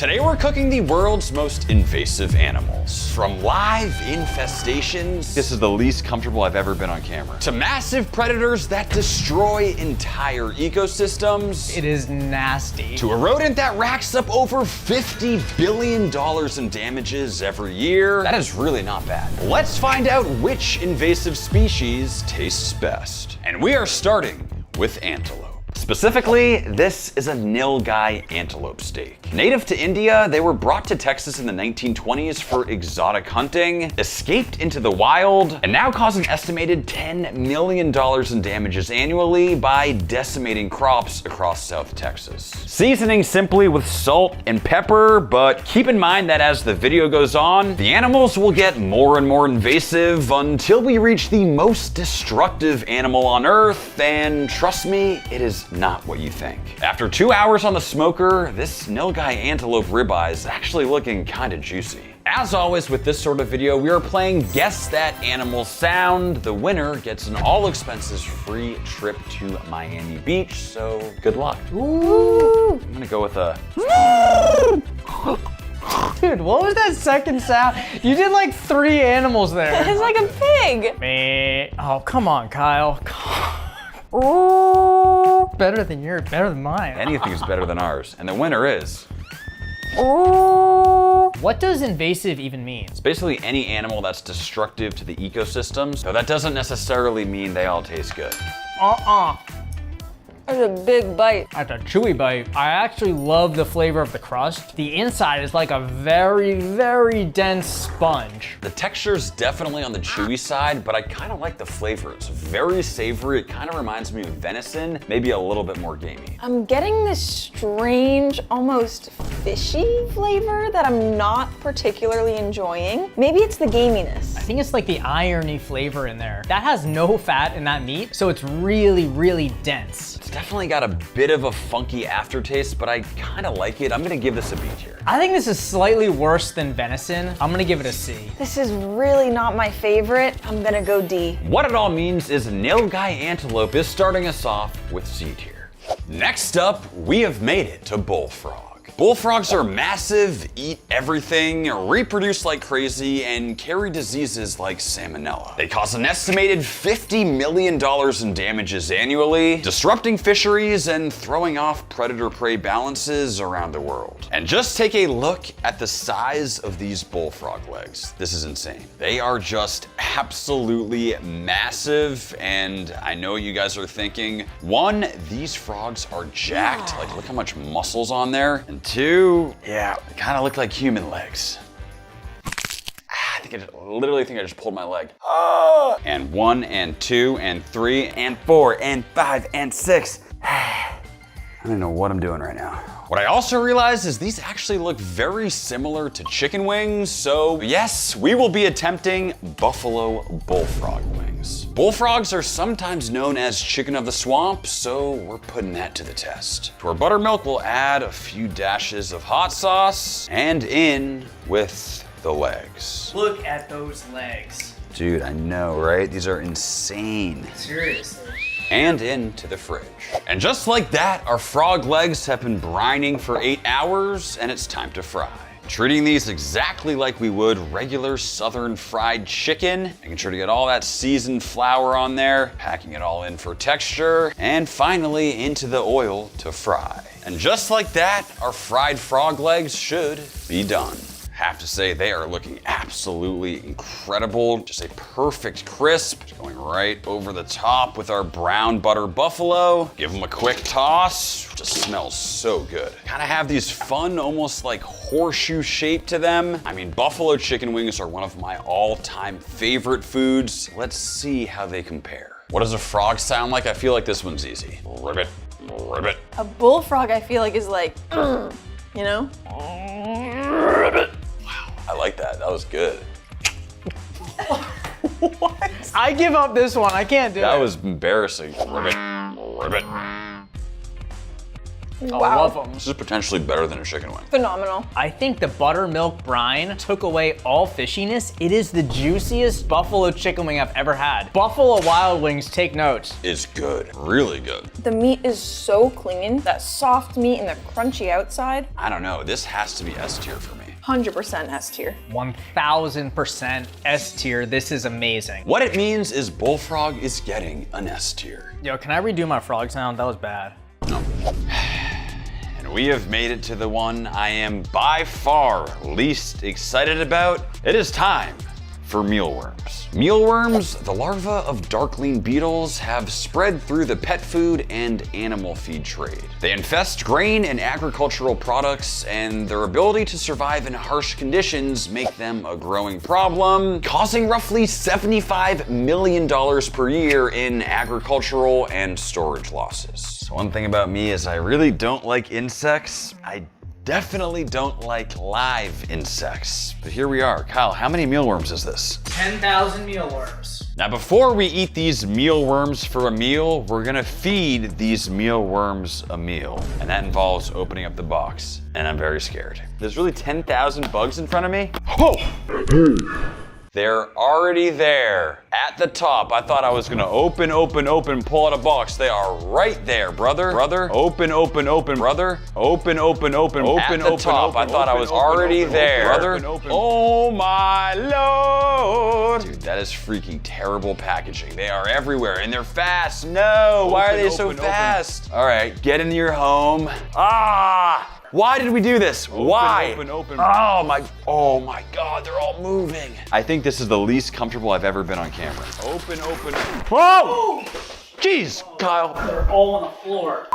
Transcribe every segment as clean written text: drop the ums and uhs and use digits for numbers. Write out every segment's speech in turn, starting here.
Today we're cooking the world's most invasive animals. From live infestations, this is the least comfortable I've ever been on camera, to massive predators that destroy entire ecosystems. It is nasty. To a rodent that racks up over $50 billion in damages every year. That is really not bad. Let's find out which invasive species tastes best. And we are starting with antelope. Specifically, this is a nilgai antelope steak. Native to India, they were brought to Texas in the 1920s for exotic hunting, escaped into the wild, and now cause an estimated $10 million in damages annually by decimating crops across South Texas. Seasoning simply with salt and pepper, but keep in mind that as the video goes on, the animals will get more and more invasive until we reach the most destructive animal on Earth, and trust me, it is not what you think. After 2 hours on the smoker, this nilgai antelope ribeye is actually looking kinda juicy. As always with this sort of video, we are playing Guess That Animal Sound. The winner gets an all expenses free trip to Miami Beach, so good luck. Ooh. I'm gonna go with a... Dude, what was that second sound? You did like 3 animals there. It's like a pig. Meh. Oh, come on, Kyle. Ooh. Better than yours, better than mine. Anything is better than ours, and the winner is... Ooh. What does invasive even mean? It's basically any animal that's destructive to the ecosystems. Now that doesn't necessarily mean they all taste good. That's a big bite. That's a chewy bite. I actually love the flavor of the crust. The inside is like a very, very dense sponge. The texture's definitely on the chewy side, but I kind of like the flavor. It's very savory. It kind of reminds me of venison, maybe a little bit more gamey. I'm getting this strange, almost fishy flavor that I'm not particularly enjoying. Maybe it's the gaminess. I think it's like the irony flavor in there. That has no fat in that meat, so it's really, really dense. It's definitely got a bit of a funky aftertaste, but I kind of like it. I'm gonna give this a B tier. I think this is slightly worse than venison. I'm gonna give it a C. This is really not my favorite. I'm gonna go D. What it all means is nilgai antelope is starting us off with C tier. Next up, we have made it to bullfrog. Bullfrogs are massive, eat everything, reproduce like crazy, and carry diseases like salmonella. They cause an estimated $50 million in damages annually, disrupting fisheries and throwing off predator-prey balances around the world. And just take a look at the size of these bullfrog legs. This is insane. They are just absolutely massive, and I know you guys are thinking, 1, these frogs are jacked. Like, look how much muscle's on there. And 2, yeah, they kind of look like human legs. I literally think I just pulled my leg. And 1, and 2, and 3, and 4, and 5, and 6. I don't know what I'm doing right now. What I also realized is these actually look very similar to chicken wings, so yes, we will be attempting buffalo bullfrog wings. Bullfrogs are sometimes known as chicken of the swamp, so we're putting that to the test. To our buttermilk, we'll add a few dashes of hot sauce, and in with the legs. Look at those legs. Dude, I know, right? These are insane. Seriously. And into the fridge. And just like that, our frog legs have been brining for 8 hours, and it's time to fry. Treating these exactly like we would regular southern fried chicken, making sure to get all that seasoned flour on there, packing it all in for texture, and finally into the oil to fry. And just like that, our fried frog legs should be done. Have to say they are looking absolutely incredible. Just a perfect crisp. Just going right over the top with our brown butter buffalo. Give them a quick toss. Just smells so good. Kind of have these fun, almost like horseshoe shape to them. I mean, buffalo chicken wings are one of my all-time favorite foods. Let's see how they compare. What does a frog sound like? I feel like this one's easy. Ribbit, ribbit. A bullfrog I feel like is like, you know? Ribbit. I like that. That was good. What? I give up this one. I can't do it. That was embarrassing. Ribbit. Ribbit. I Wow. love them. This is potentially better than a chicken wing. Phenomenal. I think the buttermilk brine took away all fishiness. It is the juiciest buffalo chicken wing I've ever had. Buffalo Wild Wings, take notes. It's good, really good. The meat is so clean. That soft meat and the crunchy outside, I don't know, this has to be S tier for me. 100% S tier. 1000% S tier. This is amazing. What it means is Bullfrog is getting an S tier. Yo, can I redo my frog sound? That was bad. And we have made it to the one I am by far least excited about. It is time for mealworms. Mealworms, the larvae of darkling beetles, have spread through the pet food and animal feed trade. They infest grain and agricultural products, and their ability to survive in harsh conditions make them a growing problem, causing roughly $75 million per year in agricultural and storage losses. One thing about me is I really don't like insects. I definitely don't like live insects. But here we are. Kyle, how many mealworms is this? 10,000 mealworms. Now, before we eat these mealworms for a meal, we're gonna feed these mealworms a meal. And that involves opening up the box. And I'm very scared. There's really 10,000 bugs in front of me. Oh! They're already there at the top. I thought I was gonna open, pull out a box. They are right there, brother. Open, brother. Open, at the top. I thought I was already there, brother. Oh my Lord. Dude, that is freaking terrible packaging. They are everywhere and they're fast. No, why are they so fast? All right, get into your home. Ah! Why did we do this? Why? Open. Oh my God, they're all moving. I think this is the least comfortable I've ever been on camera. Open. Whoa! Jeez, Kyle. They're all on the floor.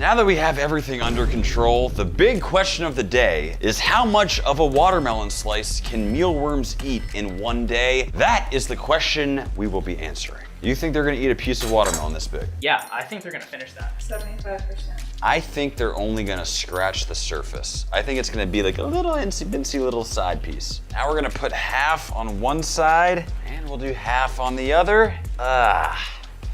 Now that we have everything under control, the big question of the day is how much of a watermelon slice can mealworms eat in one day? That is the question we will be answering. You think they're gonna eat a piece of watermelon this big? Yeah, I think they're gonna finish that. 75%. I think they're only gonna scratch the surface. I think it's gonna be like a little incy little side piece. Now we're gonna put half on one side and we'll do half on the other. Ugh.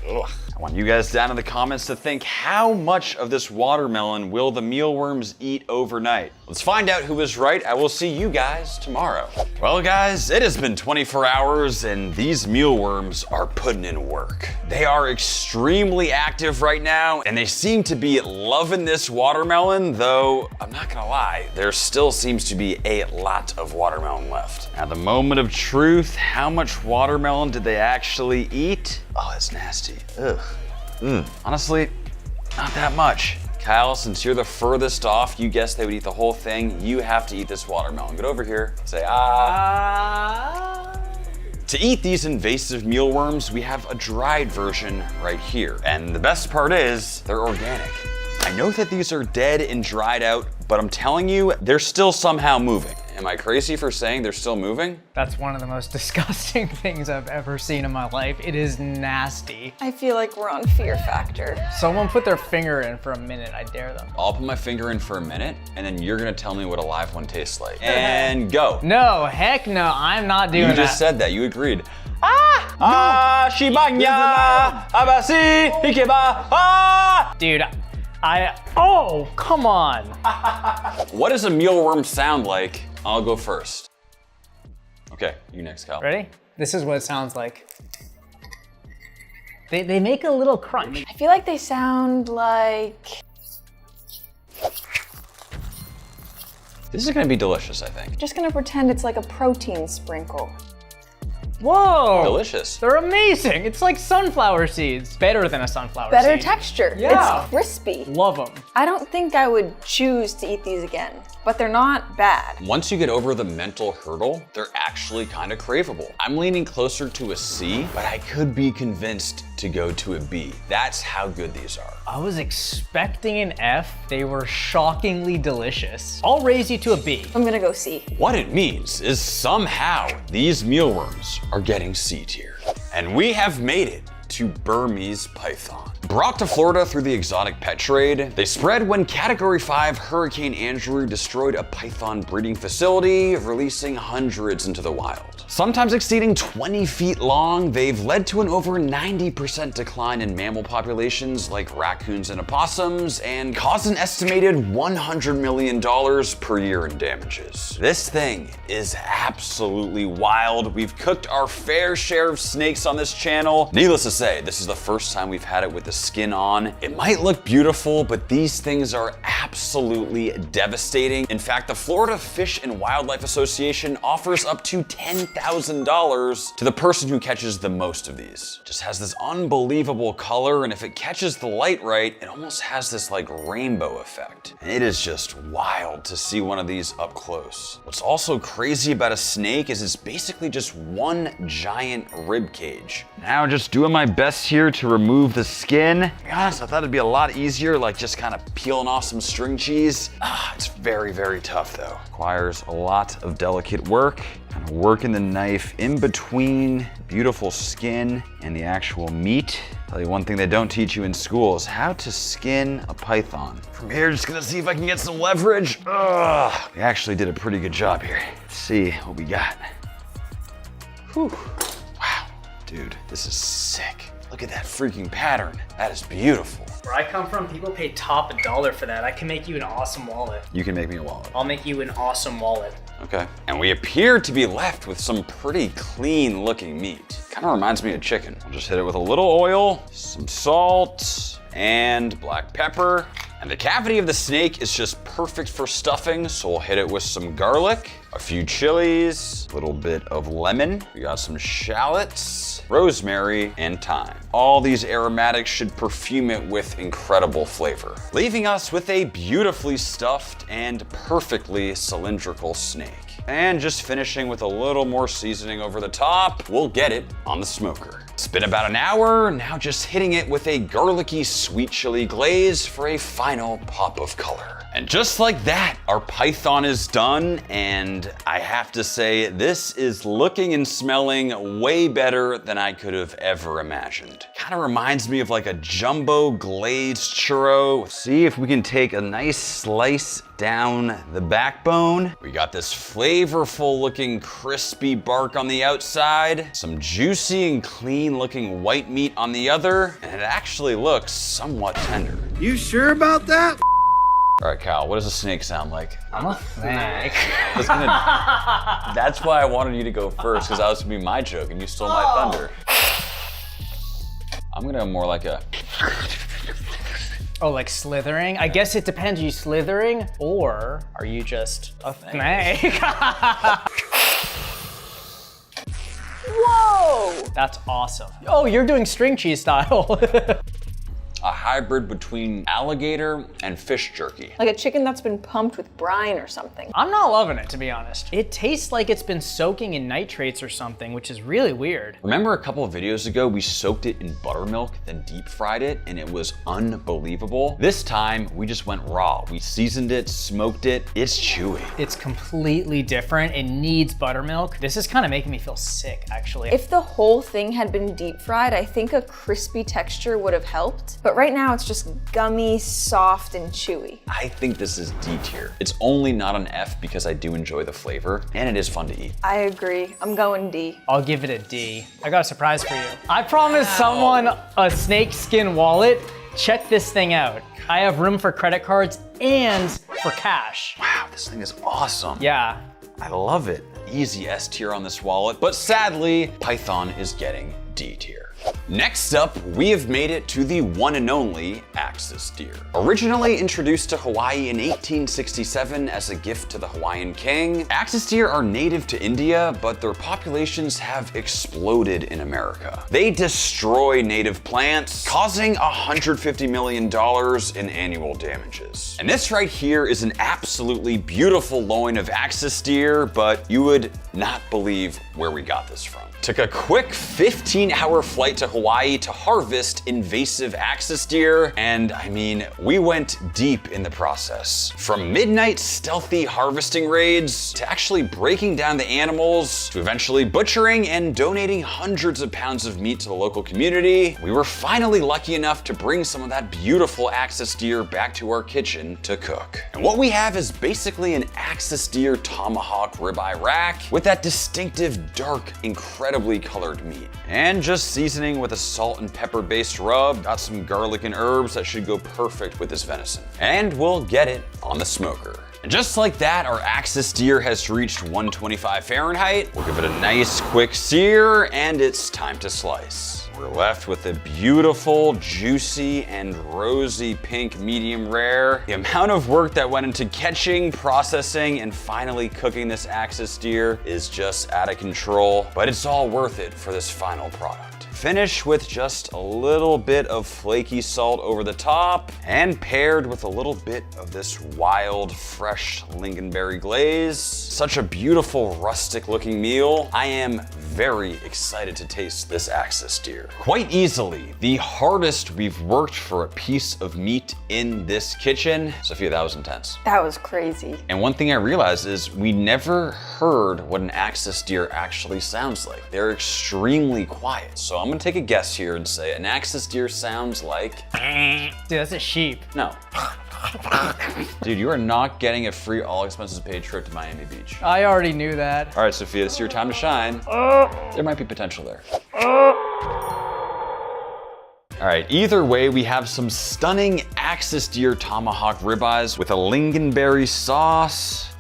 I want you guys down in the comments to think how much of this watermelon will the mealworms eat overnight? Let's find out who is right. I will see you guys tomorrow. Well guys, it has been 24 hours and these mealworms are putting in work. They are extremely active right now and they seem to be loving this watermelon, though I'm not gonna lie, there still seems to be a lot of watermelon left. Now the moment of truth, how much watermelon did they actually eat? Oh, it's nasty. Ugh. Honestly, not that much. Kyle, since you're the furthest off, you guessed they would eat the whole thing. You have to eat this watermelon. Get over here, say ah. To eat these invasive mealworms, we have a dried version right here. And the best part is, they're organic. I know that these are dead and dried out, but I'm telling you, they're still somehow moving. Am I crazy for saying they're still moving? That's one of the most disgusting things I've ever seen in my life. It is nasty. I feel like we're on Fear Factor. Someone put their finger in for a minute, I dare them. I'll put my finger in for a minute, and then you're gonna tell me what a live one tastes like. And go. No, heck no, I'm not doing that. You just said that, you agreed. Shibanya, abasi, ikeba, Dude, oh, come on. What does a mealworm sound like? I'll go first. Okay, you next, Kyle. Ready? This is what it sounds like. They make a little crunch. I feel like they sound like... This is gonna be delicious, I think. Just gonna pretend it's like a protein sprinkle. Whoa! Delicious. They're amazing. It's like sunflower seeds. Better than a sunflower seed. Better texture. Yeah. It's crispy. Love them. I don't think I would choose to eat these again, but they're not bad. Once you get over the mental hurdle, they're actually kind of craveable. I'm leaning closer to a C, but I could be convinced to go to a B. That's how good these are. I was expecting an F. They were shockingly delicious. I'll raise you to a B. I'm gonna go C. What it means is somehow these mealworms are getting C tier. And we have made it to Burmese python. Brought to Florida through the exotic pet trade, they spread when Category 5 Hurricane Andrew destroyed a python breeding facility, releasing hundreds into the wild. Sometimes exceeding 20 feet long, they've led to an over 90% decline in mammal populations like raccoons and opossums, and caused an estimated $100 million per year in damages. This thing is absolutely wild. We've cooked our fair share of snakes on this channel. Needless to say, this is the first time we've had it with the skin on. It might look beautiful, but these things are absolutely devastating. In fact, the Florida Fish and Wildlife Association offers up to $10,000 to the person who catches the most of these. Just has this unbelievable color, and if it catches the light right, it almost has this like rainbow effect. And it is just wild to see one of these up close. What's also crazy about a snake is it's basically just one giant rib cage. Now just doing my best here to remove the skin. To be honest, I thought it'd be a lot easier, like just kind of peeling off some string cheese. It's very, very tough though. Requires a lot of delicate work. Kind of working the knife in between beautiful skin and the actual meat. Tell you one thing they don't teach you in school is how to skin a python. From here, just gonna see if I can get some leverage. We actually did a pretty good job here. Let's see what we got. Whew. Wow, dude, this is sick. Look at that freaking pattern. That is beautiful. Where I come from, people pay top $1 for that. I can make you an awesome wallet. You can make me a wallet. I'll make you an awesome wallet. Okay. And we appear to be left with some pretty clean looking meat. Kind of reminds me of chicken. I'll just hit it with a little oil, some salt, and black pepper. And the cavity of the snake is just perfect for stuffing, so we'll hit it with some garlic, a few chilies, a little bit of lemon. We got some shallots, rosemary, and thyme. All these aromatics should perfume it with incredible flavor, leaving us with a beautifully stuffed and perfectly cylindrical snake. And just finishing with a little more seasoning over the top, we'll get it on the smoker. It's been about an hour, now just hitting it with a garlicky sweet chili glaze for a final pop of color. And just like that, our python is done, and I have to say, this is looking and smelling way better than I could have ever imagined. Kind of reminds me of like a jumbo glazed churro. See if we can take a nice slice down the backbone. We got this flavorful looking crispy bark on the outside, some juicy and clean looking white meat on the other, and it actually looks somewhat tender. You sure about that? All right, Kyle, what does a snake sound like? I'm a snake. That's why I wanted you to go first, because that was gonna be my joke and you stole my thunder. I'm gonna go more like a... Oh, like slithering? I guess it depends. Are you slithering or are you just a snake? Whoa! That's awesome. Oh, you're doing string cheese style. A hybrid between alligator and fish jerky. Like a chicken that's been pumped with brine or something. I'm not loving it, to be honest. It tastes like it's been soaking in nitrates or something, which is really weird. Remember a couple of videos ago, we soaked it in buttermilk, then deep fried it, and it was unbelievable. This time, we just went raw. We seasoned it, smoked it. It's chewy. It's completely different. It needs buttermilk. This is kind of making me feel sick, actually. If the whole thing had been deep fried, I think a crispy texture would have helped. But right now it's just gummy, soft, and chewy. I think this is D tier. It's only not an F because I do enjoy the flavor, and it is fun to eat. I agree. I'm going D. I'll give it a D. I got a surprise for you. I promised someone a snake skin wallet. Check this thing out. I have room for credit cards and for cash. Wow, this thing is awesome. Yeah. I love it. Easy S tier on this wallet, but sadly, Python is getting D tier. Next up, we have made it to the one and only axis deer. Originally introduced to Hawaii in 1867 as a gift to the Hawaiian king, axis deer are native to India, but their populations have exploded in America. They destroy native plants, causing $150 million in annual damages. And this right here is an absolutely beautiful loin of axis deer, but you would not believe where we got this from. Took a quick 15-hour flight to Hawaii to harvest invasive axis deer, and I mean, we went deep in the process. From midnight stealthy harvesting raids, to actually breaking down the animals, to eventually butchering and donating hundreds of pounds of meat to the local community, we were finally lucky enough to bring some of that beautiful axis deer back to our kitchen to cook. And what we have is basically an axis deer tomahawk ribeye rack with that distinctive, dark, incredibly colored meat. And just seasoning with a salt and pepper based rub, got some garlic and herbs that should go perfect with this venison. And we'll get it on the smoker. And just like that, our axis deer has reached 125 Fahrenheit. We'll give it a nice quick sear, and it's time to slice. We're left with a beautiful, juicy, and rosy pink medium rare. The amount of work that went into catching, processing, and finally cooking this axis deer is just out of control, but it's all worth it for this final product. Finish with just a little bit of flaky salt over the top, and paired with a little bit of this wild, fresh lingonberry glaze. Such a beautiful, rustic looking meal. I am very excited to taste this axis deer. Quite easily, the hardest we've worked for a piece of meat in this kitchen. Sophia, that was intense. That was crazy. And one thing I realized is we never heard what an axis deer actually sounds like. They're extremely quiet. So I'm gonna take a guess here and say an axis deer sounds like... Dude, that's a sheep. No. Dude, you are not getting a free all expenses paid trip to Miami Beach. I already knew that. All right, Sophia, it's your time to shine. There might be potential there. All right, either way, we have some stunning axis deer tomahawk ribeyes with a lingonberry sauce.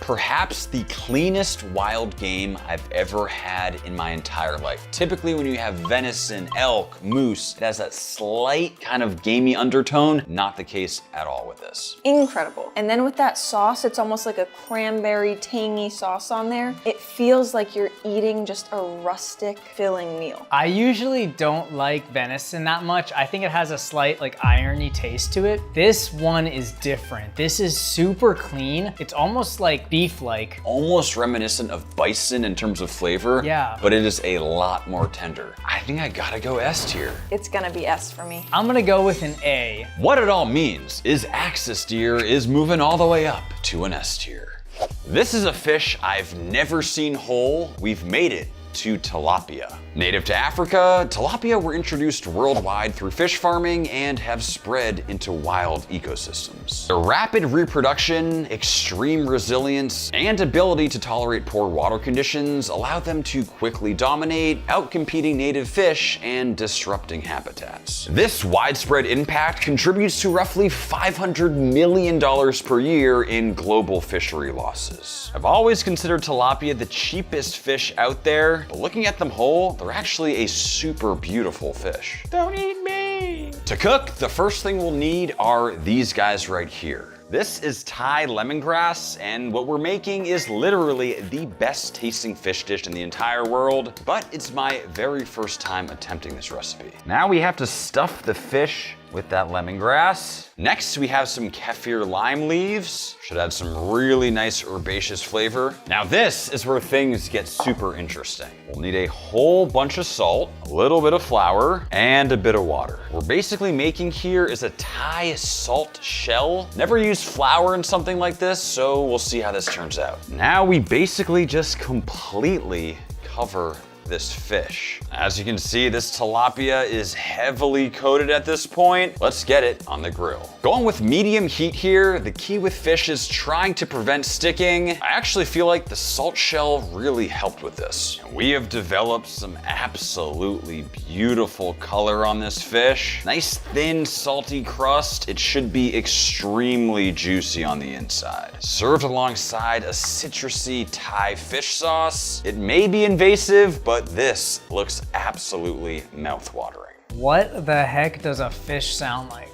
Perhaps the cleanest wild game I've ever had in my entire life. Typically when you have venison, elk, moose, it has that slight kind of gamey undertone. Not the case at all with this. Incredible. And then with that sauce, it's almost like a cranberry tangy sauce on there. It feels like you're eating just a rustic filling meal. I usually don't like venison that much. I think it has a slight like irony taste to it. This one is different. This is super clean. It's almost like beef-like. Almost reminiscent of bison in terms of flavor. Yeah. But it is a lot more tender. I think I gotta go S tier. It's gonna be S for me. I'm gonna go with an A. What it all means is axis deer is moving all the way up to an S tier. This is a fish I've never seen whole. We've made it to tilapia. Native to Africa, tilapia were introduced worldwide through fish farming and have spread into wild ecosystems. Their rapid reproduction, extreme resilience, and ability to tolerate poor water conditions allow them to quickly dominate, outcompeting native fish and disrupting habitats. This widespread impact contributes to roughly $500 million per year in global fishery losses. I've always considered tilapia the cheapest fish out there, but looking at them whole, they're actually a super beautiful fish. Don't eat me! To cook, the first thing we'll need are these guys right here. This is Thai lemongrass, and what we're making is literally the best tasting fish dish in the entire world, but it's my very first time attempting this recipe. Now we have to stuff the fish with that lemongrass. Next, we have some kefir lime leaves. Should add some really nice herbaceous flavor. Now this is where things get super interesting. We'll need a whole bunch of salt, a little bit of flour, and a bit of water. What we're basically making here is a Thai salt shell. Never used flour in something like this, so we'll see how this turns out. Now we basically just completely cover this fish. As you can see, this tilapia is heavily coated at this point. Let's get it on the grill. Going with medium heat here, the key with fish is trying to prevent sticking. I actually feel like the salt shell really helped with this. We have developed some absolutely beautiful color on this fish. Nice thin salty crust. It should be extremely juicy on the inside. Served alongside a citrusy Thai fish sauce. It may be invasive, but this looks absolutely mouth-watering. What the heck does a fish sound like?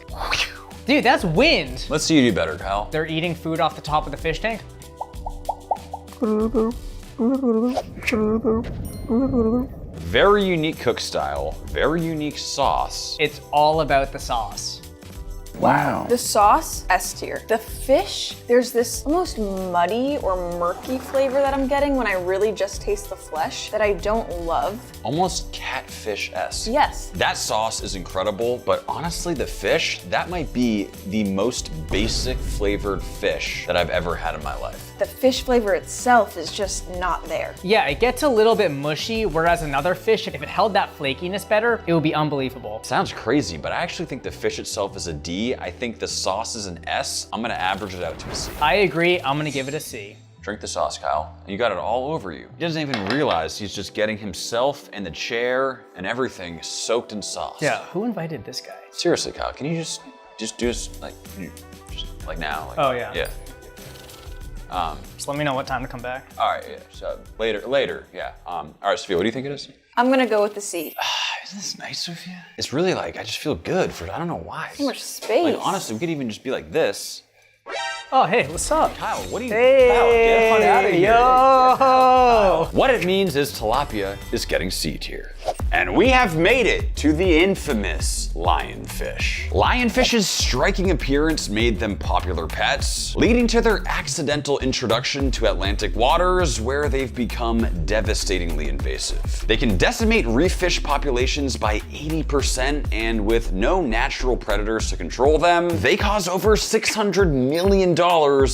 Dude, that's wind. Let's see you do better, Kyle. They're eating food off the top of the fish tank? Very unique cook style, very unique sauce. It's all about the sauce. Wow. The sauce, S tier. The fish, there's this almost muddy or murky flavor that I'm getting when I really just taste the flesh that I don't love. Almost catfish-esque. Yes. That sauce is incredible, but honestly, the fish, that might be the most basic flavored fish that I've ever had in my life. The fish flavor itself is just not there. Yeah, it gets a little bit mushy, whereas another fish, if it held that flakiness better, it would be unbelievable. Sounds crazy, but I actually think the fish itself is a D. I think the sauce is an S. I'm gonna average it out to a C. I agree, I'm gonna give it a C. Drink the sauce, Kyle. You got it all over you. He doesn't even realize he's just getting himself and the chair and everything soaked in sauce. Yeah, who invited this guy? Seriously, Kyle, can you just do this like now? Like, Oh, yeah. Yeah. Just let me know what time to come back. All right, yeah, so later, yeah. All right, Sophia, what do you think it is? I'm gonna go with the C. Isn't this nice, Sophia? It's really like, I just feel good for, I don't know why. Too much space. Like, honestly, we could even just be like this. Oh, hey, what's up? Kyle, what do you, Hey, Kyle, get on out of here. yo! What it means is tilapia is getting C tier. And we have made it to the infamous lionfish. Lionfish's striking appearance made them popular pets, leading to their accidental introduction to Atlantic waters where they've become devastatingly invasive. They can decimate reef fish populations by 80%, and with no natural predators to control them, they cause over $600 million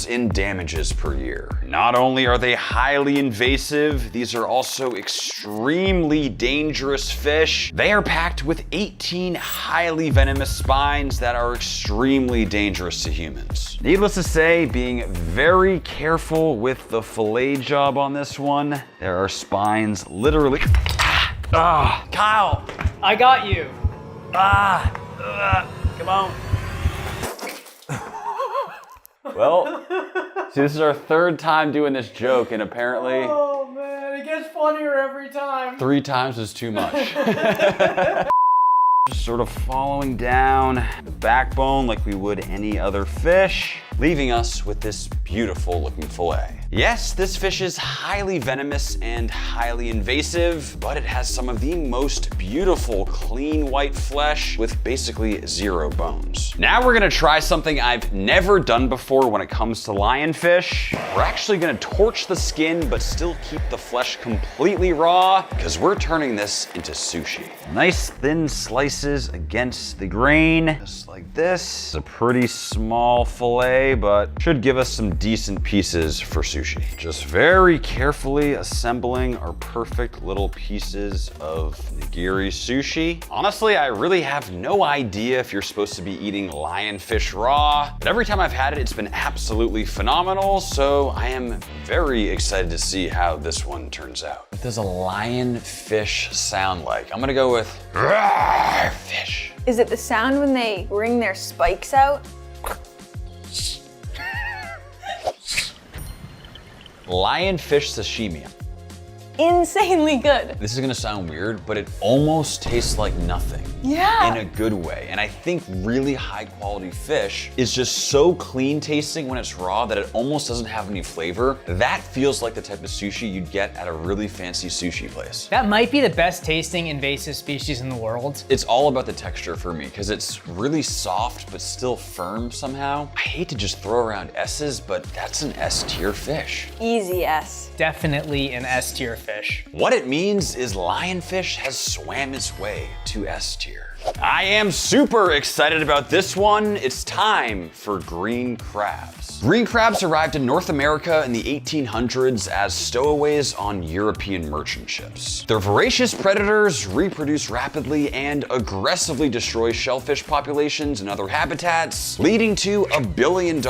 in damages per year. Not only are they highly invasive, these are also extremely dangerous fish. They are packed with 18 highly venomous spines that are extremely dangerous to humans. Needless to say, being very careful with the fillet job on this one. There are spines literally. Kyle! I got you. Come on. Well, see, this is our third time doing this joke, and apparently Oh man, it gets funnier every time. 3 times is too much. Just sort of following down the backbone like we would any other fish, leaving us with this beautiful looking fillet. Yes, this fish is highly venomous and highly invasive, but it has some of the most beautiful clean white flesh with basically 0 bones. Now we're gonna try something I've never done before when it comes to lionfish. We're actually gonna torch the skin, but still keep the flesh completely raw, because we're turning this into sushi. Nice thin slices against the grain, just like this. It's a pretty small fillet, but should give us some decent pieces for sushi. Just very carefully assembling our perfect little pieces of nigiri sushi. Honestly, I really have no idea if you're supposed to be eating lionfish raw, but every time I've had it, it's been absolutely phenomenal, so I am very excited to see how this one turns out. What does a lionfish sound like? I'm gonna go with fish. Is it the sound when they wring their spikes out? Lionfish sashimi. Insanely good. This is gonna sound weird, but it almost tastes like nothing. Yeah. In a good way. And I think really high quality fish is just so clean tasting when it's raw that it almost doesn't have any flavor. That feels like the type of sushi you'd get at a really fancy sushi place. That might be the best tasting invasive species in the world. It's all about the texture for me, because it's really soft but still firm somehow. I hate to just throw around S's, but that's an S tier fish. Easy S. Definitely an S tier fish. What it means is lionfish has swam its way to S tier. I am super excited about this one. It's time for green crabs. Green crabs arrived in North America in the 1800s as stowaways on European merchant ships. They're voracious predators, reproduce rapidly, and aggressively destroy shellfish populations and other habitats, leading to $1 billion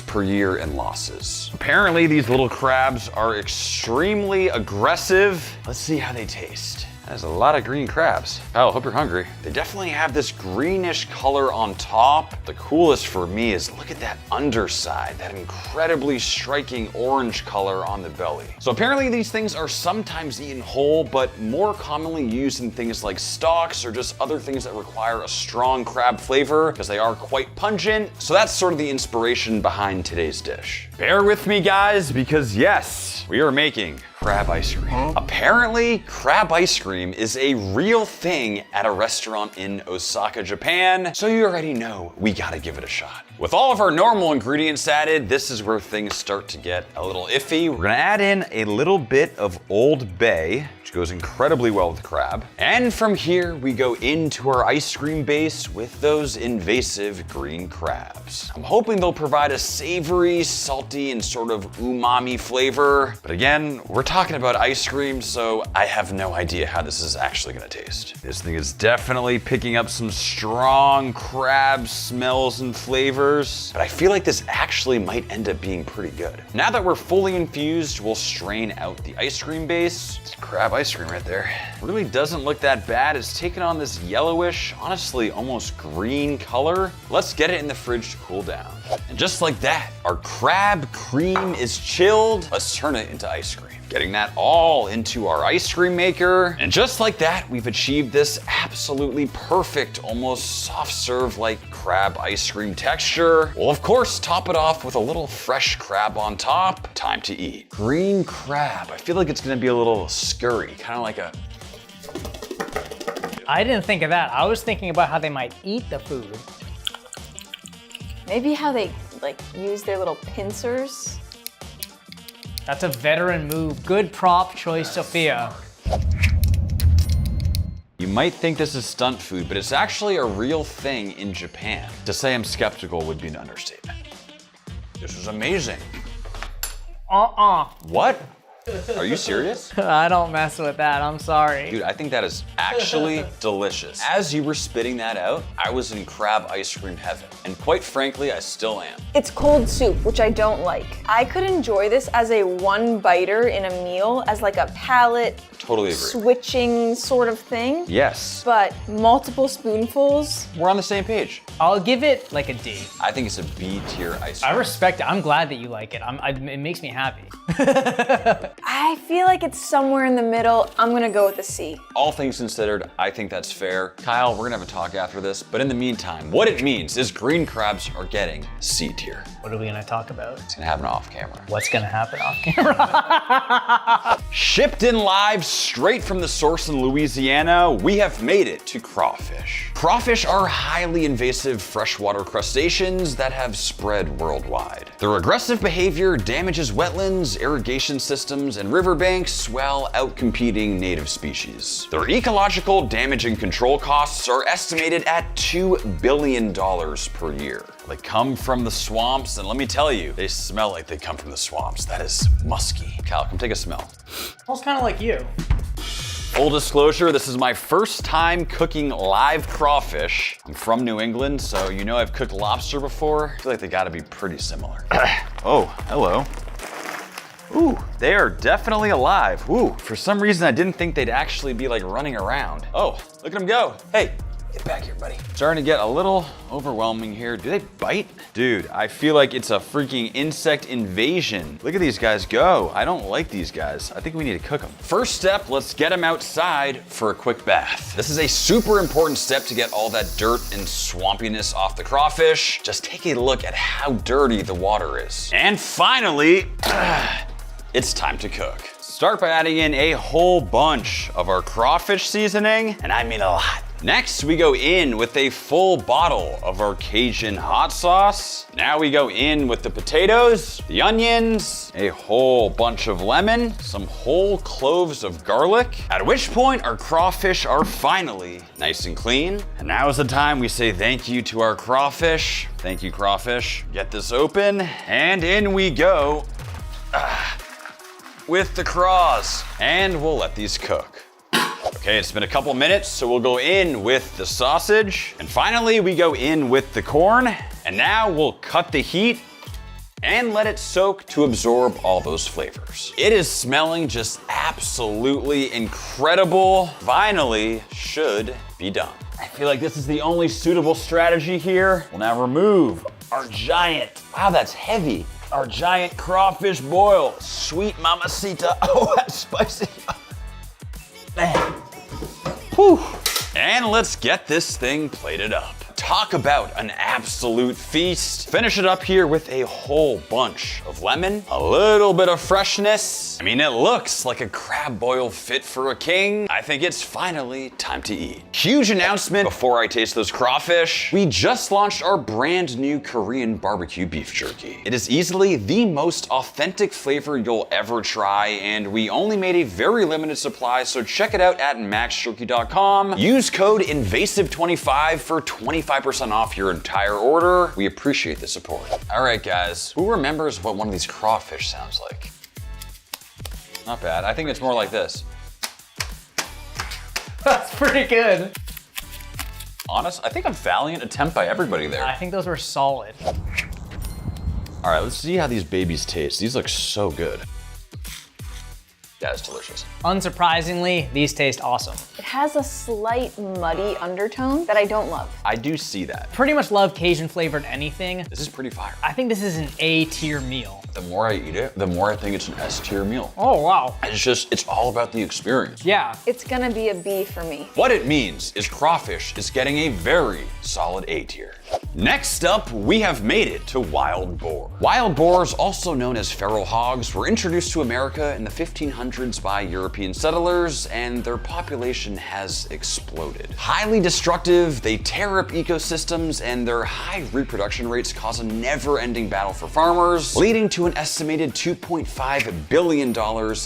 per year in losses. Apparently, these little crabs are extremely aggressive. Let's see how they taste. There's a lot of green crabs. Oh, hope you're hungry. They definitely have this greenish color on top. The coolest for me is look at that underside, that incredibly striking orange color on the belly. So apparently these things are sometimes eaten whole, but more commonly used in things like stocks or just other things that require a strong crab flavor because they are quite pungent. So that's sort of the inspiration behind today's dish. Bear with me, guys, because yes, we are making crab ice cream. Apparently, crab ice cream is a real thing at a restaurant in Osaka, Japan, so you already know we gotta give it a shot. With all of our normal ingredients added, this is where things start to get a little iffy. We're gonna add in a little bit of Old Bay, which goes incredibly well with crab. And from here, we go into our ice cream base with those invasive green crabs. I'm hoping they'll provide a savory, salty, and sort of umami flavor. But again, we're talking about ice cream, so I have no idea how this is actually gonna taste. This thing is definitely picking up some strong crab smells and flavors, but I feel like this actually might end up being pretty good. Now that we're fully infused, we'll strain out the ice cream base. It's crab ice cream right there. Really doesn't look that bad. It's taken on this yellowish, honestly almost green color. Let's get it in the fridge to cool down. And just like that, our crab cream is chilled. Let's turn it into ice cream. Getting that all into our ice cream maker. And just like that, we've achieved this absolutely perfect, almost soft serve like crab ice cream texture. We'll of course top it off with a little fresh crab on top. Time to eat. Green crab. I feel like it's gonna be a little scurry, kind of like a... I didn't think of that. I was thinking about how they might eat the food. Maybe how they like use their little pincers. That's a veteran move. Good prop choice, Sophia. You might think this is stunt food, but it's actually a real thing in Japan. To say I'm skeptical would be an understatement. This is amazing. What? Are you serious? I don't mess with that, I'm sorry. Dude, I think that is actually delicious. As you were spitting that out, I was in crab ice cream heaven. And quite frankly, I still am. It's cold soup, which I don't like. I could enjoy this as a one biter in a meal, as like a palate Totally agree. switching sort of thing. Yes. But multiple spoonfuls. We're on the same page. I'll give it like a D. I think it's a B tier ice I cream. respect it. I'm glad that you like it. It makes me happy. I feel like it's somewhere in the middle. I'm gonna go with a C. All things considered, I think that's fair. Kyle, we're gonna have a talk after this, but in the meantime, what it means is green crabs are getting C tier. What are we gonna talk about? It's gonna happen off camera. What's gonna happen off camera? Shipped in live straight from the source in Louisiana, we have made it to crawfish. Crawfish are highly invasive freshwater crustaceans that have spread worldwide. Their aggressive behavior damages wetlands, irrigation systems, and riverbanks while outcompeting native species. Their ecological damage and control costs are estimated at $2 billion per year. They come from the swamps, and let me tell you, they smell like they come from the swamps. That is musky. Kyle, come take a smell. Smells kind of like you. Full disclosure, this is my first time cooking live crawfish. I'm from New England, so you know I've cooked lobster before. I feel like they gotta be pretty similar. Oh, hello. Ooh, they are definitely alive. Ooh, for some reason I didn't think they'd actually be like running around. Oh, look at them go. Hey, get back here, buddy. Starting to get a little overwhelming here. Do they bite? Dude, I feel like it's a freaking insect invasion. Look at these guys go. I don't like these guys. I think we need to cook them. First step, let's get them outside for a quick bath. This is a super important step to get all that dirt and swampiness off the crawfish. Just take a look at how dirty the water is. And finally, it's time to cook. Start by adding in a whole bunch of our crawfish seasoning, and I mean a lot. Next, we go in with a full bottle of our Cajun hot sauce. Now we go in with the potatoes, the onions, a whole bunch of lemon, some whole cloves of garlic, at which point our crawfish are finally nice and clean. And now is the time we say thank you to our crawfish. Thank you, crawfish. Get this open, and in we go with the craws. And we'll let these cook. Okay, it's been a couple minutes, so we'll go in with the sausage. And finally, we go in with the corn. And now we'll cut the heat and let it soak to absorb all those flavors. It is smelling just absolutely incredible. Finally, should be done. I feel like this is the only suitable strategy here. We'll now remove our giant, wow, that's heavy, our giant crawfish boil. Sweet mamacita. Oh, that's spicy. Man. Whew. And let's get this thing plated up. Talk about an absolute feast. Finish it up here with a whole bunch of lemon, a little bit of freshness. I mean, it looks like a crab boil fit for a king. I think it's finally time to eat. Huge announcement before I taste those crawfish. We just launched our brand new Korean barbecue beef jerky. It is easily the most authentic flavor you'll ever try, and we only made a very limited supply, so check it out at maxjerky.com. Use code INVASIVE25 for 25% off your entire order. We appreciate the support. All right, guys, who remembers what one of these crawfish sounds like? Not bad. I think it's more like this. That's pretty good. Honest, I think a valiant attempt by everybody there. I think those were solid. All right, let's see how these babies taste. These look so good. Yeah, it's delicious. Unsurprisingly, these taste awesome. It has a slight muddy undertone that I don't love. I do see that. Pretty much love Cajun flavored anything. This is pretty fire. I think this is an A-tier meal. The more I eat it, the more I think it's an S-tier meal. Oh, wow. It's all about the experience. Yeah. It's gonna be a B for me. What it means is crawfish is getting a very solid A tier. Next up, we have made it to wild boar. Wild boars, also known as feral hogs, were introduced to America in the 1500s by European settlers, and their population has exploded. Highly destructive, they tear up ecosystems, and their high reproduction rates cause a never-ending battle for farmers, leading to an estimated $2.5 billion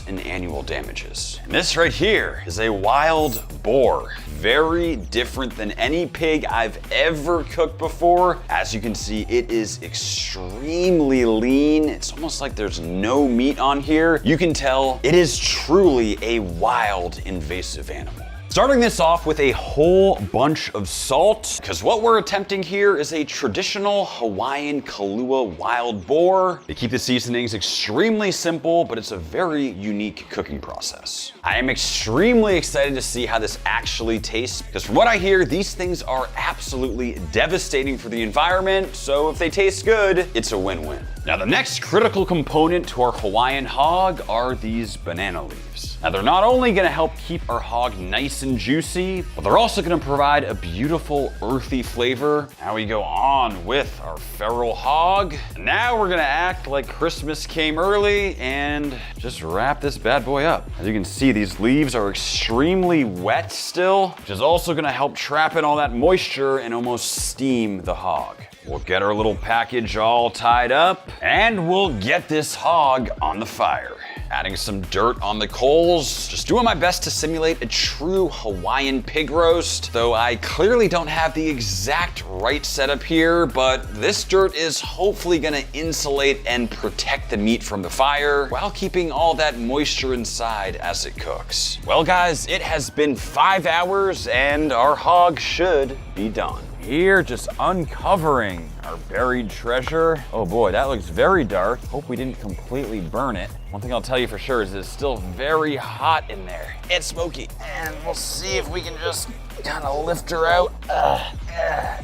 in annual damages. And this right here is a wild boar. Very different than any pig I've ever cooked before. As you can see, it is extremely lean. It's almost like there's no meat on here. You can tell it is truly a wild, invasive animal. Starting this off with a whole bunch of salt, because what we're attempting here is a traditional Hawaiian Kahlua wild boar. They keep the seasonings extremely simple, but it's a very unique cooking process. I am extremely excited to see how this actually tastes, because from what I hear, these things are absolutely devastating for the environment, so if they taste good, it's a win-win. Now, the next critical component to our Hawaiian hog are these banana leaves. Now, they're not only gonna help keep our hog nice and juicy, but they're also gonna provide a beautiful earthy flavor. Now we go on with our feral hog. And now we're gonna act like Christmas came early and just wrap this bad boy up. As you can see, these leaves are extremely wet still, which is also gonna help trap in all that moisture and almost steam the hog. We'll get our little package all tied up, and we'll get this hog on the fire. Adding some dirt on the coals, just doing my best to simulate a true Hawaiian pig roast, though I clearly don't have the exact right setup here, but this dirt is hopefully gonna insulate and protect the meat from the fire while keeping all that moisture inside as it cooks. Well guys, it has been 5 hours and our hog should be done. Here, just uncovering our buried treasure. Oh boy, that looks very dark. Hope we didn't completely burn it. One thing I'll tell you for sure is it's still very hot in there. It's smoky. And we'll see if we can just kind of lift her out.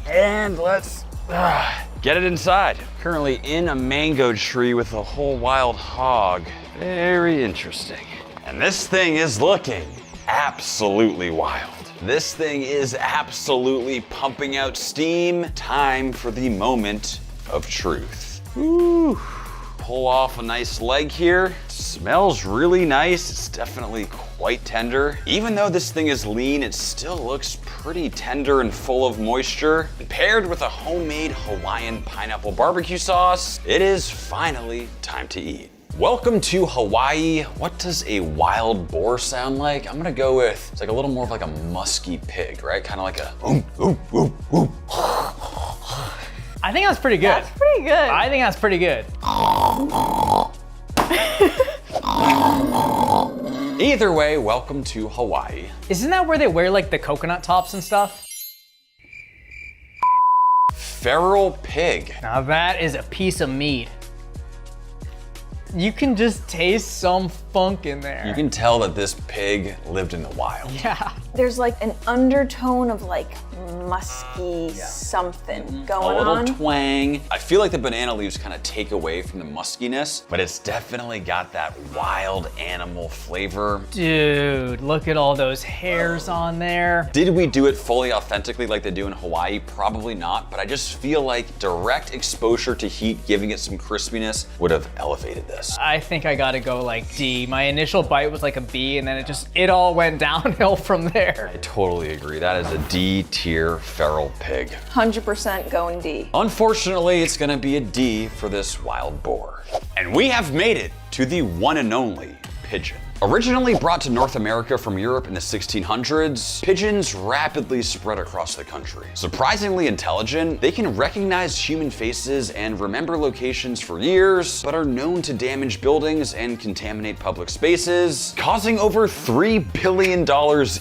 And let's get it inside. Currently in a mango tree with a whole wild hog. Very interesting. And this thing is looking absolutely wild. This thing is absolutely pumping out steam. Time for the moment of truth. Ooh. Pull off a nice leg here. Smells really nice. It's definitely quite tender. Even though this thing is lean, it still looks pretty tender and full of moisture. And paired with a homemade Hawaiian pineapple barbecue sauce, it is finally time to eat. Welcome to Hawaii. What does a wild boar sound like? I'm gonna go with, it's like a little more of like a musky pig, right? Kind of like a I think that's pretty good. That's pretty good. I think that's pretty good. Either way, welcome to Hawaii. Isn't that where they wear like the coconut tops and stuff? Feral pig. Now that is a piece of meat. You can just taste some funk in there. You can tell that this pig lived in the wild. Yeah. There's like an undertone of like musky something going A little on. twang. I feel like the banana leaves kind of take away from the muskiness, but it's definitely got that wild animal flavor. Dude, look at all those hairs on there. Did we do it fully authentically like they do in Hawaii? Probably not, but I just feel like direct exposure to heat, giving it some crispiness, would have elevated this. I think I gotta go like D. My initial bite was like a B, and then it all went downhill from there. I totally agree. That is a D tier feral pig. 100% going D. Unfortunately, it's gonna be a D for this wild boar. And we have made it to the one and only pigeon. Originally brought to North America from Europe in the 1600s, pigeons rapidly spread across the country. Surprisingly intelligent, they can recognize human faces and remember locations for years, but are known to damage buildings and contaminate public spaces, causing over $3 billion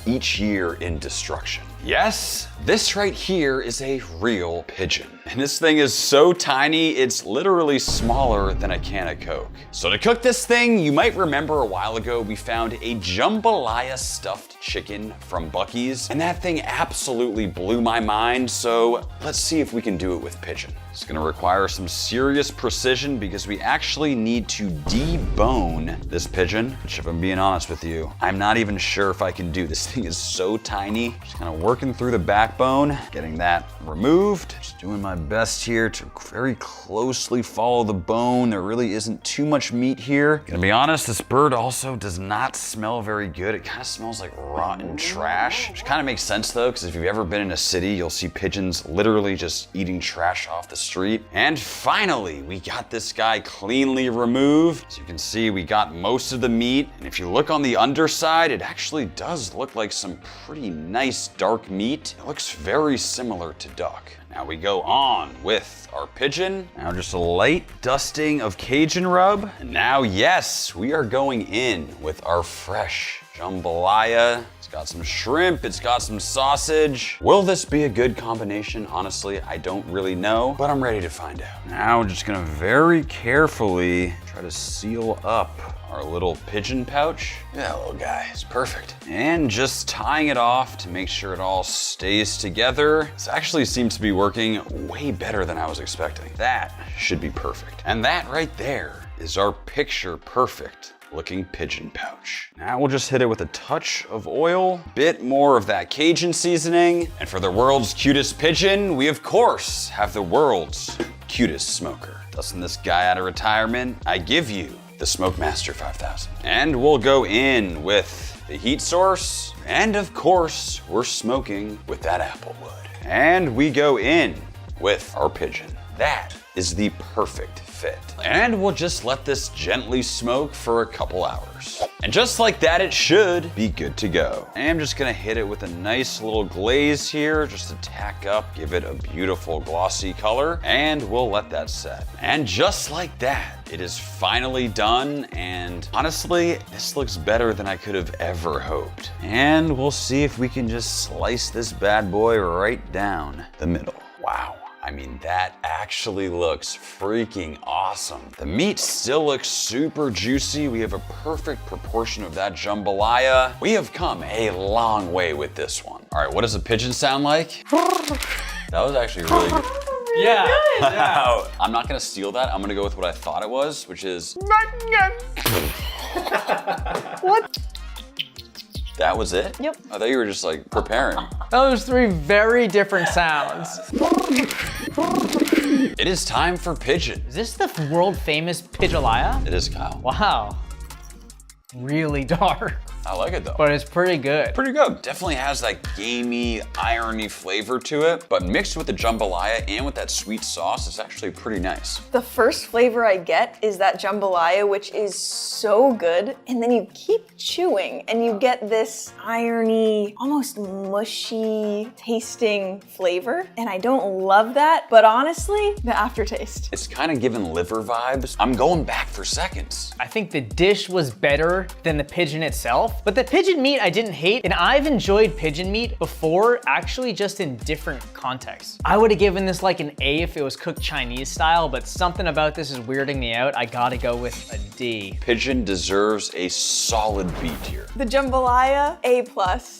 each year in destruction. Yes, this right here is a real pigeon. And this thing is so tiny, it's literally smaller than a can of Coke. So to cook this thing, you might remember a while ago we found a jambalaya stuffed chicken from Buc-ee's, and that thing absolutely blew my mind, so let's see if we can do it with pigeon. It's gonna require some serious precision because we actually need to debone this pigeon, which if I'm being honest with you, I'm not even sure if I can do. This thing is so tiny. Just kind of working through the backbone, getting that removed. Just doing my best here to very closely follow the bone. There really isn't too much meat here. Gonna be honest, this bird also does not smell very good. It kind of smells like rotten trash, which kind of makes sense though, because if you've ever been in a city, you'll see pigeons literally just eating trash off the street. And finally, we got this guy cleanly removed. As you can see, we got most of the meat. And if you look on the underside, it actually does look like some pretty nice dark meat. It looks very similar to duck. Now we go on with our pigeon. Now just a light dusting of Cajun rub. And now, yes, we are going in with our fresh jambalaya. It's got some shrimp, it's got some sausage. Will this be a good combination? Honestly, I don't really know, but I'm ready to find out. Now we're just gonna very carefully try to seal up our little pigeon pouch. Yeah, little guy, it's perfect. And just tying it off to make sure it all stays together. This actually seems to be working way better than I was expecting. That should be perfect. And that right there is our picture perfect looking pigeon pouch. Now we'll just hit it with a touch of oil, bit more of that Cajun seasoning. And for the world's cutest pigeon, we of course have the world's cutest smoker. Dusting this guy out of retirement, I give you the Smokemaster 5000. And we'll go in with the heat source. And of course, we're smoking with that apple wood. And we go in with our pigeon. That is the perfect fit. And we'll just let this gently smoke for a couple hours. And just like that, it should be good to go. I'm just gonna hit it with a nice little glaze here, just to tack up, give it a beautiful glossy color, and we'll let that set. And just like that, it is finally done, and honestly, this looks better than I could have ever hoped. And we'll see if we can just slice this bad boy right down the middle. Wow. I mean, that actually looks freaking awesome. The meat still looks super juicy. We have a perfect proportion of that jambalaya. We have come a long way with this one. All right, what does a pigeon sound like? That was actually really good. Yeah. Wow. I'm not gonna steal that. I'm gonna go with what I thought it was, which is. What? That was it? Yep. I thought you were just like preparing. Those three very different sounds. It is time for pigeon. Is this the world famous pijalaya? It is, Kyle. Wow. Really dark, I like it though. but it's pretty good. Pretty good. Definitely has that gamey, irony flavor to it, but mixed with the jambalaya and with that sweet sauce, it's actually pretty nice. The first flavor I get is that jambalaya, which is so good. And then you keep chewing and you get this irony, almost mushy tasting flavor. And I don't love that, but honestly, the aftertaste. It's kind of giving liver vibes. I'm going back for seconds. I think the dish was better than the pigeon itself. itself. But the pigeon meat I didn't hate, and I've enjoyed pigeon meat before, actually just in different contexts. I would have given this like an A if it was cooked Chinese style, but something about this is weirding me out. I gotta go with a D. Pigeon deserves a solid B tier. The jambalaya, A+.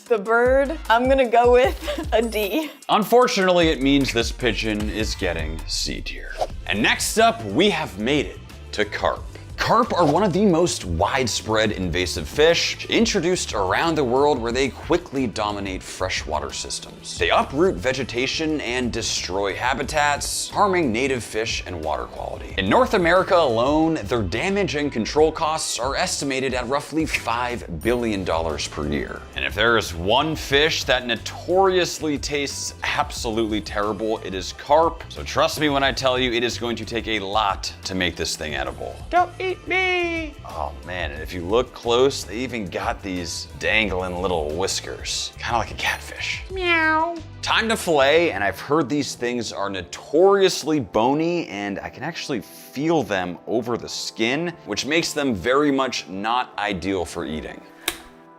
The bird, I'm gonna go with a D. Unfortunately, it means this pigeon is getting C tier. And next up, we have made it to carp. Carp are one of the most widespread invasive fish introduced around the world, where they quickly dominate freshwater systems. They uproot vegetation and destroy habitats, harming native fish and water quality. In North America alone, their damage and control costs are estimated at roughly $5 billion per year. And if there is one fish that notoriously tastes absolutely terrible, it is carp. So trust me when I tell you, it is going to take a lot to make this thing edible. Don't eat me! Oh man, and if you look close, they even got these dangling little whiskers. Kind of like a catfish. Meow. Time to fillet, and I've heard these things are notoriously bony, and I can actually feel them over the skin, which makes them very much not ideal for eating.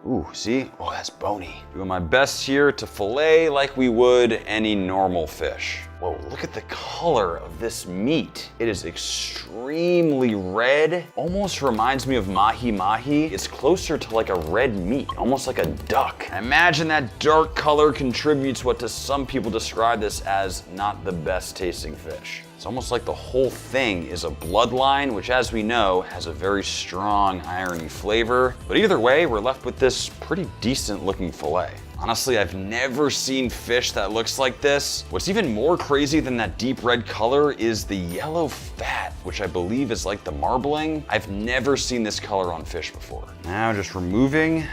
Ooh, see? Oh, that's bony. Doing my best here to fillet like we would any normal fish. Whoa, look at the color of this meat. It is extremely red. Almost reminds me of mahi-mahi. It's closer to like a red meat, almost like a duck. I imagine that dark color contributes what to some people describe this as not the best tasting fish. It's almost like the whole thing is a bloodline, which as we know, has a very strong irony flavor. But either way, we're left with this pretty decent looking fillet. Honestly, I've never seen fish that looks like this. What's even more crazy than that deep red color is the yellow fat, which I believe is like the marbling. I've never seen this color on fish before. Now just removing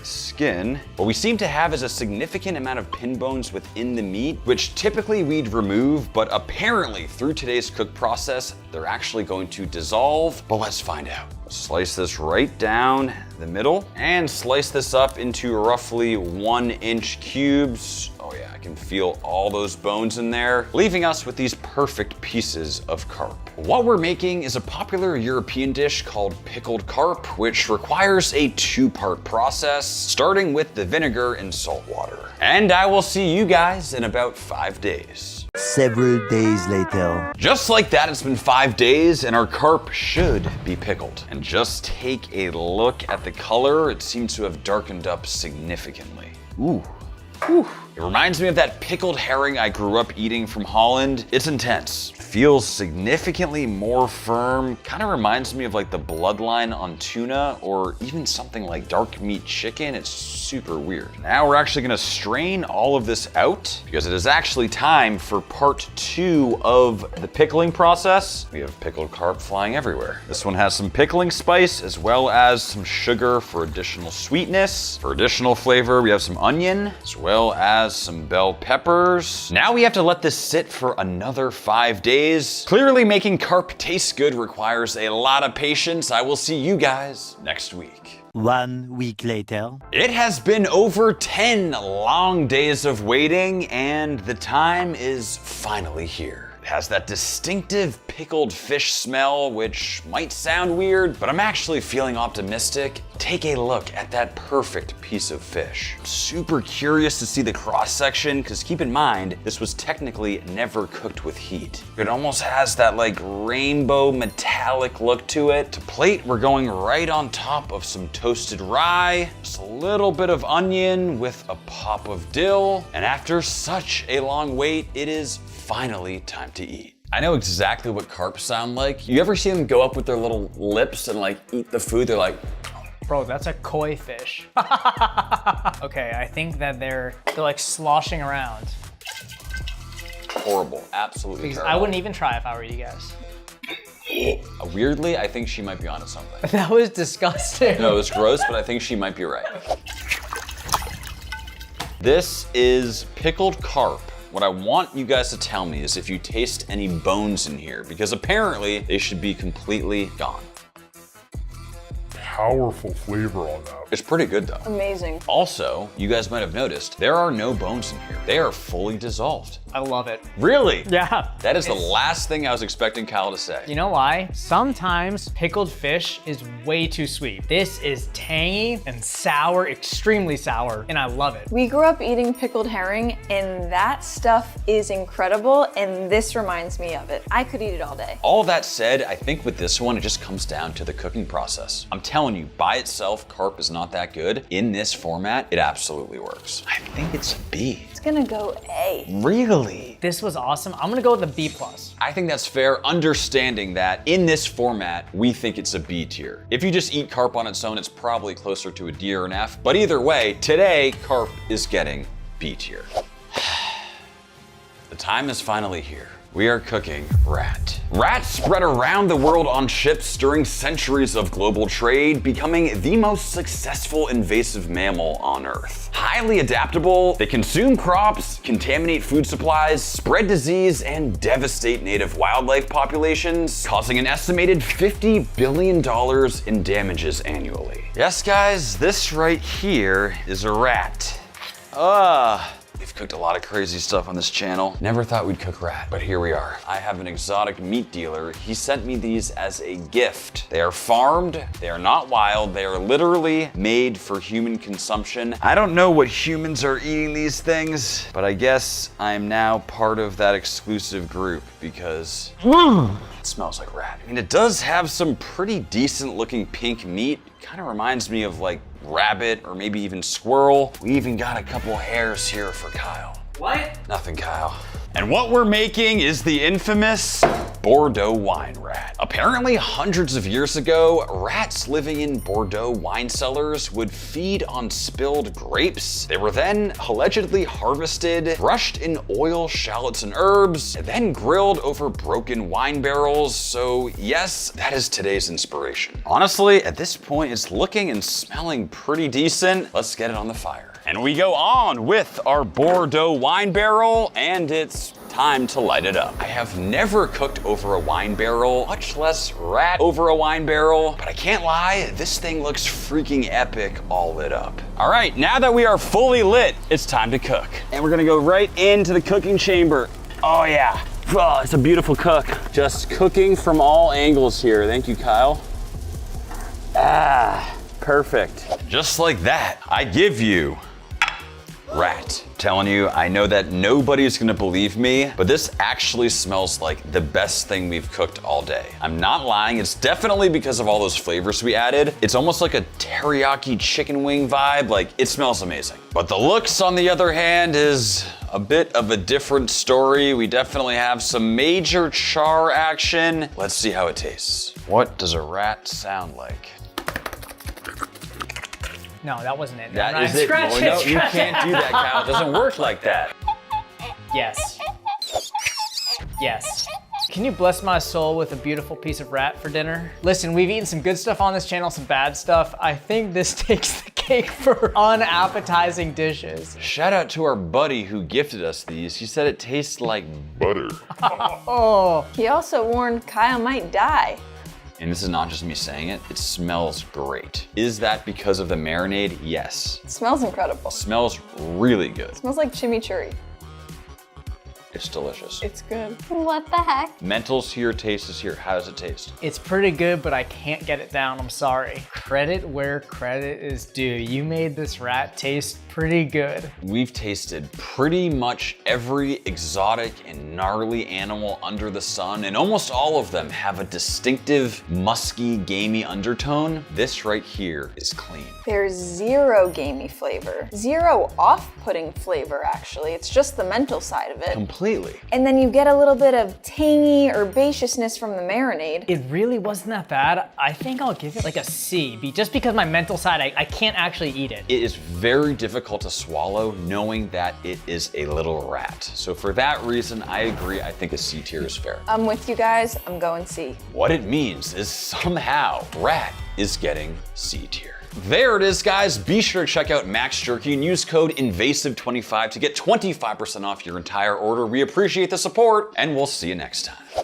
skin. What we seem to have is a significant amount of pin bones within the meat, which typically we'd remove, but apparently through today's cook process, they're actually going to dissolve. But let's find out. Slice this right down the middle and slice this up into roughly 1-inch cubes. Oh yeah, I can feel all those bones in there, leaving us with these perfect pieces of carp. What we're making is a popular European dish called pickled carp, which requires a 2-part process, starting with the vinegar and salt water. And I will see you guys in about 5 days. Several days later. Just like that, it's been 5 days and our carp should be pickled. And just take a look at the color. It seems to have darkened up significantly. Ooh. Whew. It reminds me of that pickled herring I grew up eating from Holland. It's intense. Feels significantly more firm. Kind of reminds me of like the bloodline on tuna, or even something like dark meat chicken. It's super weird. Now we're actually gonna strain all of this out because it is actually time for part 2 of the pickling process. We have pickled carp flying everywhere. This one has some pickling spice as well as some sugar for additional sweetness. For additional flavor, we have some onion as well as some bell peppers. Now we have to let this sit for another 5 days. Clearly making carp taste good requires a lot of patience. I will see you guys next week. 1 week later. It has been over 10 long days of waiting, and the time is finally here. It has that distinctive pickled fish smell, which might sound weird, but I'm actually feeling optimistic. Take a look at that perfect piece of fish. I'm super curious to see the cross section, because keep in mind, this was technically never cooked with heat. It almost has that like rainbow metallic look to it. To plate, we're going right on top of some toasted rye, just a little bit of onion with a pop of dill. And after such a long wait, it is finally time to eat. I know exactly what carp sound like. You ever see them go up with their little lips and like eat the food? They're like, Bro, that's a koi fish. Okay, I think that they're like sloshing around. horrible, absolutely Because terrible. I wouldn't even try if I were you guys. Weirdly, I think she might be onto something. That was disgusting. No, it's gross, but I think she might be right. This is pickled carp. What I want you guys to tell me is if you taste any bones in here, because apparently they should be completely gone. powerful flavor on that. It's pretty good though. Amazing. Also, you guys might have noticed, there are no bones in here. They are fully dissolved. I love it. Really? Yeah. That is the last thing I was expecting Kyle to say. You know why? Sometimes pickled fish is way too sweet. This is tangy and sour, extremely sour, and I love it. We grew up eating pickled herring, and that stuff is incredible, and this reminds me of it. I could eat it all day. All that said, I think with this one, it just comes down to the cooking process. I'm telling you, by itself, carp is not that good. In this format, it absolutely works. I think it's a B. It's gonna go A. Really? This was awesome. I'm gonna go with a B+. I think that's fair, understanding that in this format, we think it's a B tier. If you just eat carp on its own, it's probably closer to a D or an F. But either way, today, carp is getting B tier. The time is finally here. We are cooking rat. Rats spread around the world on ships during centuries of global trade, becoming the most successful invasive mammal on Earth. Highly adaptable, they consume crops, contaminate food supplies, spread disease, and devastate native wildlife populations, causing an estimated $50 billion in damages annually. Yes, guys, this right here is a rat. We've cooked a lot of crazy stuff on this channel. Never thought we'd cook rat, but here we are. I have an exotic meat dealer. He sent me these as a gift. They are farmed, they are not wild, they are literally made for human consumption. I don't know what humans are eating these things, but I guess I'm now part of that exclusive group because it smells like rat. I mean, it does have some pretty decent looking pink meat. Kind of reminds me of like rabbit or maybe even squirrel. We even got a couple hairs here for Kyle. What? Nothing, Kyle. And what we're making is the infamous Bordeaux wine rat. Apparently, hundreds of years ago, rats living in Bordeaux wine cellars would feed on spilled grapes. They were then allegedly harvested, brushed in oil, shallots, and herbs, and then grilled over broken wine barrels. So yes, that is today's inspiration. Honestly, at this point, it's looking and smelling pretty decent. Let's get it on the fire. And we go on with our Bordeaux wine barrel, and it's time to light it up. I have never cooked over a wine barrel, much less rat over a wine barrel, but I can't lie, this thing looks freaking epic all lit up. All right, now that we are fully lit, it's time to cook. And we're gonna go right into the cooking chamber. Oh yeah, oh, it's a beautiful cook. Just cooking from all angles here. Thank you, Kyle. Perfect. Just like that, I give you rat. Telling you, I know that nobody's gonna believe me, but this actually smells like the best thing we've cooked all day. I'm not lying, it's definitely because of all those flavors we added. It's almost like a teriyaki chicken wing vibe, like it smells amazing. But the looks, on the other hand, is a bit of a different story. We definitely have some major char action. Let's see how it tastes. What does a rat sound like? No, that wasn't it. That is it. Scratch No, it, you scratch can't do that, Kyle. It doesn't work like that. Yes. Yes. Can you bless my soul with a beautiful piece of rat for dinner? Listen, we've eaten some good stuff on this channel, some bad stuff. I think this takes the cake for unappetizing dishes. Shout out to our buddy who gifted us these. He said it tastes like Butter. Oh. He also warned Kyle might die. And this is not just me saying it, it smells great. Is that because of the marinade? Yes. It smells incredible. Smells really good. It smells like chimichurri. It's delicious. It's good. What the heck? Mental's here, taste is here. How does it taste? It's pretty good, but I can't get it down, I'm sorry. Credit where credit is due. You made this rat taste pretty good. We've tasted pretty much every exotic and gnarly animal under the sun, and almost all of them have a distinctive, musky, gamey undertone. This right here is clean. There's zero gamey flavor. Zero off-putting flavor, actually. It's just the mental side of it. Completely. And then you get a little bit of tangy herbaceousness from the marinade. It really wasn't that bad. I think I'll give it like a C, just because my mental side, I can't actually eat it. It is very difficult to swallow knowing that it is a little rat. So for that reason, I agree. I think a C tier is fair. I'm with you guys. I'm going C. What it means is somehow rat is getting C tier. There it is, guys. Be sure to check out Max Jerky and use code INVASIVE25 to get 25% off your entire order. We appreciate the support, and we'll see you next time.